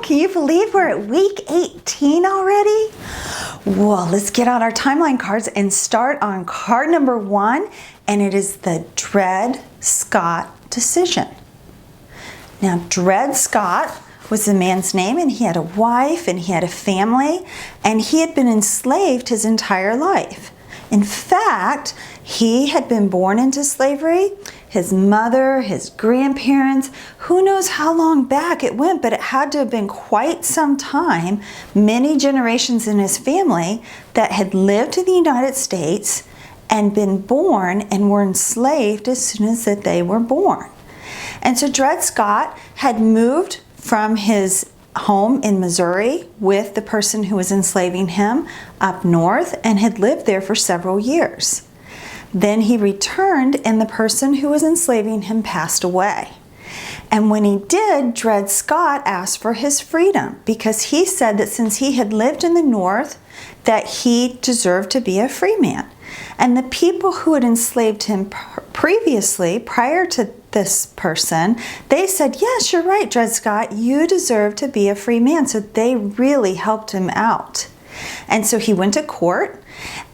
Can you believe we're at week 18 already? Well, let's get out our timeline cards and start on card number 1, and it is the Dred Scott decision. Now, Dred Scott was the man's name, and he had a wife and he had a family, and he had been enslaved his entire life. In fact, he had been born into slavery. His mother, his grandparents, who knows how long back it went, but it had to have been quite some time, many generations in his family that had lived in the United States and been born and were enslaved as soon as that they were born. And so Dred Scott had moved from his home in Missouri with the person who was enslaving him up north and had lived there for several years. Then he returned and the person who was enslaving him passed away. And when he did, Dred Scott asked for his freedom because he said that since he had lived in the North, that he deserved to be a free man. And the people who had enslaved him previously, prior to this person, they said, yes, you're right, Dred Scott, you deserve to be a free man. So they really helped him out. And so he went to court,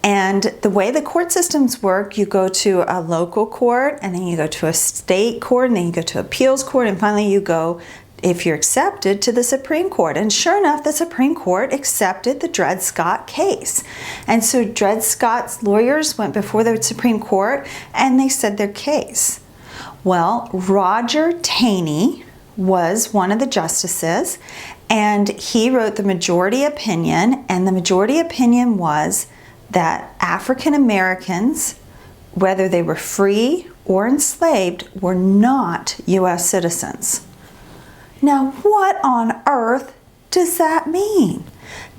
and the way the court systems work, you go to a local court, and then you go to a state court, and then you go to appeals court, and finally you go, if you're accepted, to the Supreme Court. And sure enough, the Supreme Court accepted the Dred Scott case. And so Dred Scott's lawyers went before the Supreme Court, and they said their case. Well, Roger Taney was one of the justices, and he wrote the majority opinion, and the majority opinion was that African Americans, whether they were free or enslaved, were not U.S. citizens. Now, what on earth does that mean?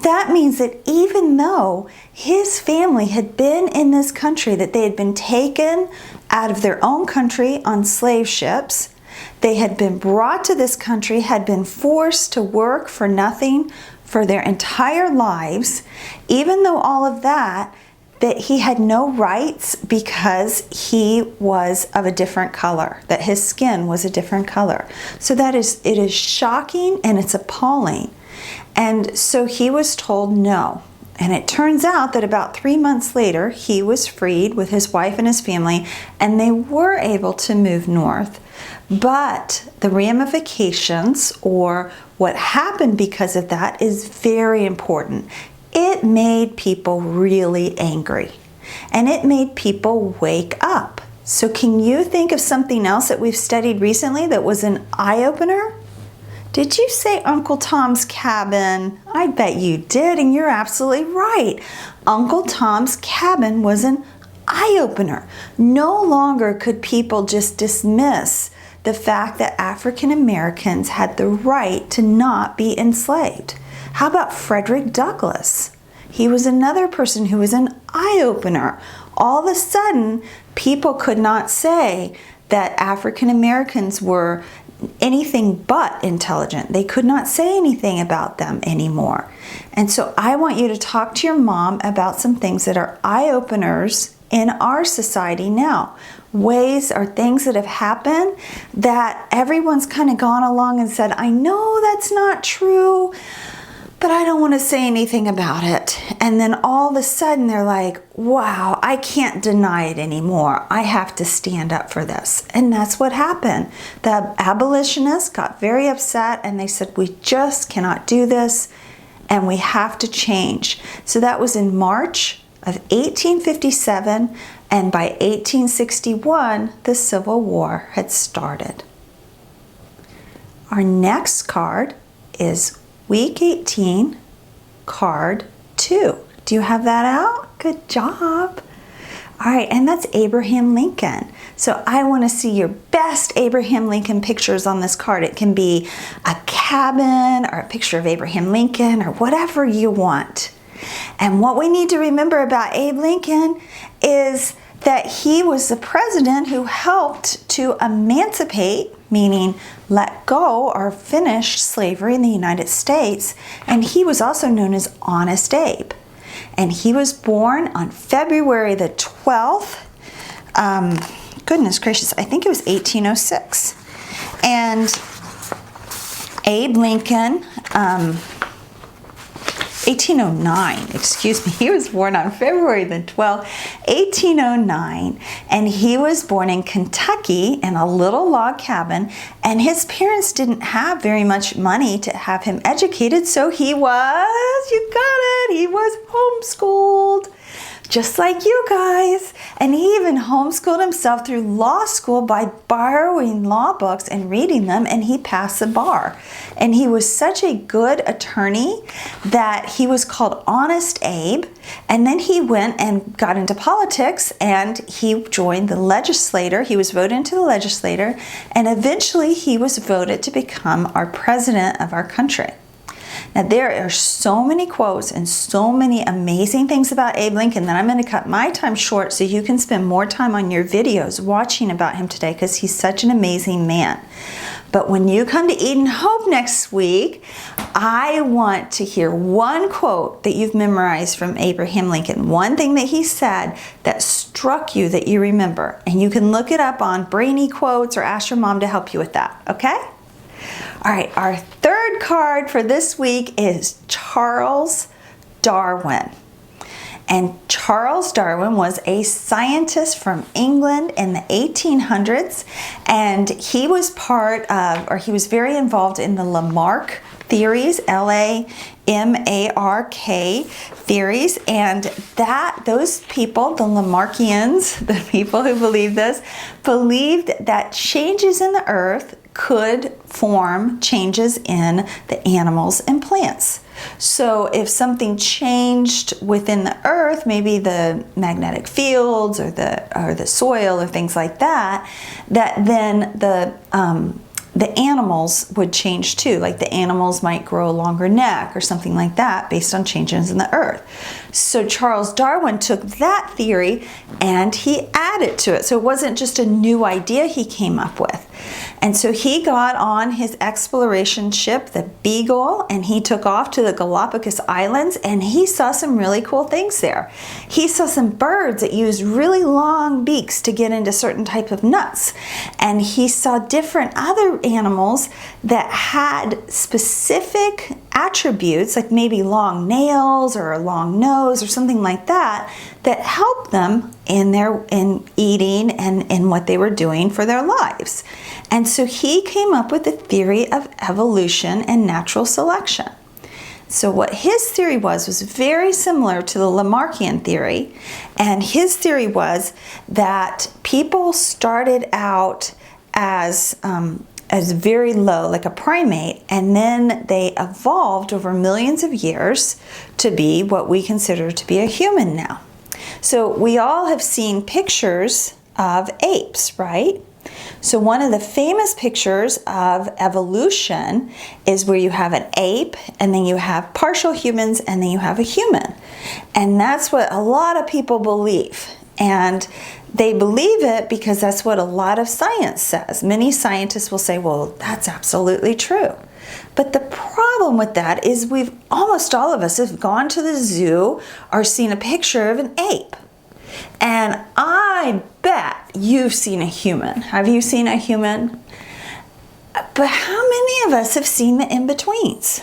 That means that even though his family had been in this country, that they had been taken out of their own country on slave ships, they had been brought to this country, had been forced to work for nothing for their entire lives, even though all of that he had no rights because he was of a different color, that his skin was a different color. So it is shocking and it's appalling. And so he was told no. And it turns out that about 3 months later, he was freed with his wife and his family, and they were able to move north. But the ramifications, or what happened because of that, is very important. It made people really angry, and it made people wake up. So can you think of something else that we've studied recently that was an eye-opener? Did you say Uncle Tom's Cabin? I bet you did, and you're absolutely right. Uncle Tom's Cabin was an eye-opener. No longer could people just dismiss the fact that African Americans had the right to not be enslaved. How about Frederick Douglass? He was another person who was an eye-opener. All of a sudden, people could not say that African Americans were anything but intelligent. They could not say anything about them anymore. And so I want you to talk to your mom about some things that are eye-openers in our society now. Ways or things that have happened that everyone's kind of gone along and said, I know that's not true, but I don't want to say anything about it. And then all of a sudden they're like, wow, I can't deny it anymore. I have to stand up for this. And that's what happened. The abolitionists got very upset and they said, we just cannot do this and we have to change. So that was in March of 1857, and by 1861, the Civil War had started. Our next card is Week 18, Card 2. Do you have that out? Good job. All right, and that's Abraham Lincoln. So I want to see your best Abraham Lincoln pictures on this card. It can be a cabin or a picture of Abraham Lincoln or whatever you want. And what we need to remember about Abe Lincoln is that he was the president who helped to emancipate, meaning let go or finish slavery in the United States. And he was also known as Honest Abe. And he was born on February the 12th. Goodness gracious, I think it was 1806. And Abe Lincoln 1809, excuse me. He was born on February the 12th, 1809, and he was born in Kentucky in a little log cabin, and his parents didn't have very much money to have him educated, so he was, you got it, he was homeschooled. Just like you guys. And he even homeschooled himself through law school by borrowing law books and reading them, and he passed the bar. And he was such a good attorney that he was called Honest Abe. And then he went and got into politics, and he joined the legislature. He was voted into the legislature, and eventually he was voted to become our president of our country. Now, there are so many quotes and so many amazing things about Abe Lincoln that I'm going to cut my time short so you can spend more time on your videos watching about him today, because he's such an amazing man. But when you come to Eden Hope next week, I want to hear one quote that you've memorized from Abraham Lincoln, one thing that he said that struck you that you remember. And you can look it up on Brainy Quotes or ask your mom to help you with that, okay? All right, our third card for this week is Charles Darwin. And Charles Darwin was a scientist from England in the 1800s, and he was he was very involved in the Lamarck theories, Lamarck theories, and those people, the Lamarckians, the people who believed this, believed that changes in the earth could form changes in the animals and plants. So if something changed within the earth, maybe the magnetic fields or the soil or things like that, then the animals would change too. Like the animals might grow a longer neck or something like that based on changes in the earth. So Charles Darwin took that theory and he added to it. So it wasn't just a new idea he came up with. And so he got on his exploration ship, the Beagle, and he took off to the Galapagos Islands, and he saw some really cool things there. He saw some birds that used really long beaks to get into certain type of nuts. And he saw different other animals that had specific attributes, like maybe long nails or a long nose or something like that, that helped them in eating and in what they were doing for their lives. And so he came up with the theory of evolution and natural selection. So what his theory was very similar to the Lamarckian theory, and his theory was that people started out as very low, like a primate, and then they evolved over millions of years to be what we consider to be a human now. So we all have seen pictures of apes, right? So one of the famous pictures of evolution is where you have an ape, and then you have partial humans, and then you have a human. And that's what a lot of people believe. And they believe it because that's what a lot of science says. Many scientists will say, well, that's absolutely true. But the problem with that is almost all of us have gone to the zoo or seen a picture of an ape. And I bet you've seen a human. Have you seen a human? But how many of us have seen the in-betweens?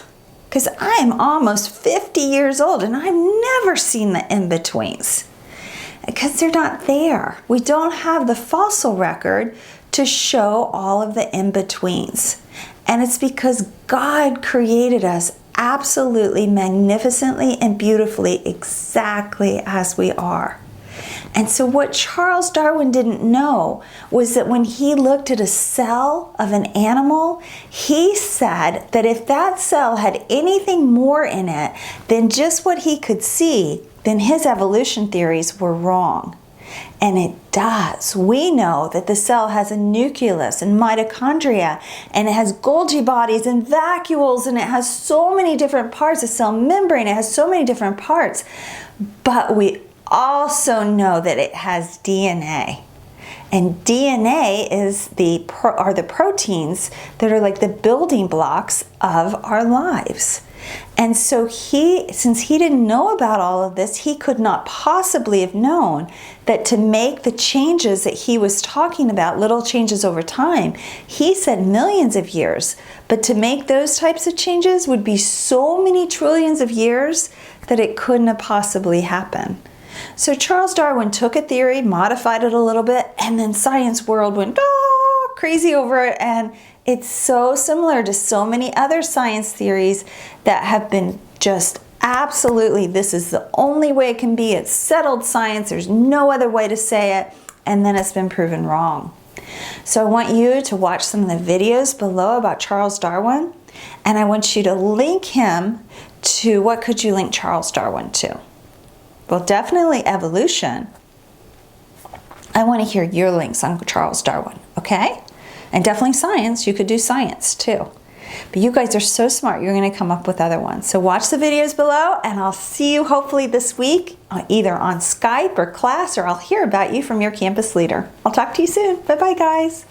Because I'm almost 50 years old and I've never seen the in-betweens. Because they're not there. We don't have the fossil record to show all of the in-betweens. And it's because God created us absolutely magnificently and beautifully exactly as we are. And so what Charles Darwin didn't know was that when he looked at a cell of an animal, he said that if that cell had anything more in it than just what he could see, then his evolution theories were wrong. And it does. We know that the cell has a nucleus and mitochondria, and it has Golgi bodies and vacuoles, and it has so many different parts, a cell membrane, it has so many different parts. But we also know that it has DNA. And DNA are the proteins that are like the building blocks of our lives. And so since he didn't know about all of this, he could not possibly have known that to make the changes that he was talking about, little changes over time, he said millions of years. But to make those types of changes would be so many trillions of years that it couldn't have possibly happened. So Charles Darwin took a theory, modified it a little bit, and then science world went crazy over it. And it's so similar to so many other science theories that have been just absolutely, this is the only way it can be. It's settled science. There's no other way to say it. And then it's been proven wrong. So I want you to watch some of the videos below about Charles Darwin. And I want you to link him to, what could you link Charles Darwin to? Well, definitely evolution. I want to hear your links on Charles Darwin, okay? And definitely science. You could do science too. But you guys are so smart, you're going to come up with other ones. So watch the videos below, and I'll see you hopefully this week, either on Skype or class, or I'll hear about you from your campus leader. I'll talk to you soon. Bye-bye, guys.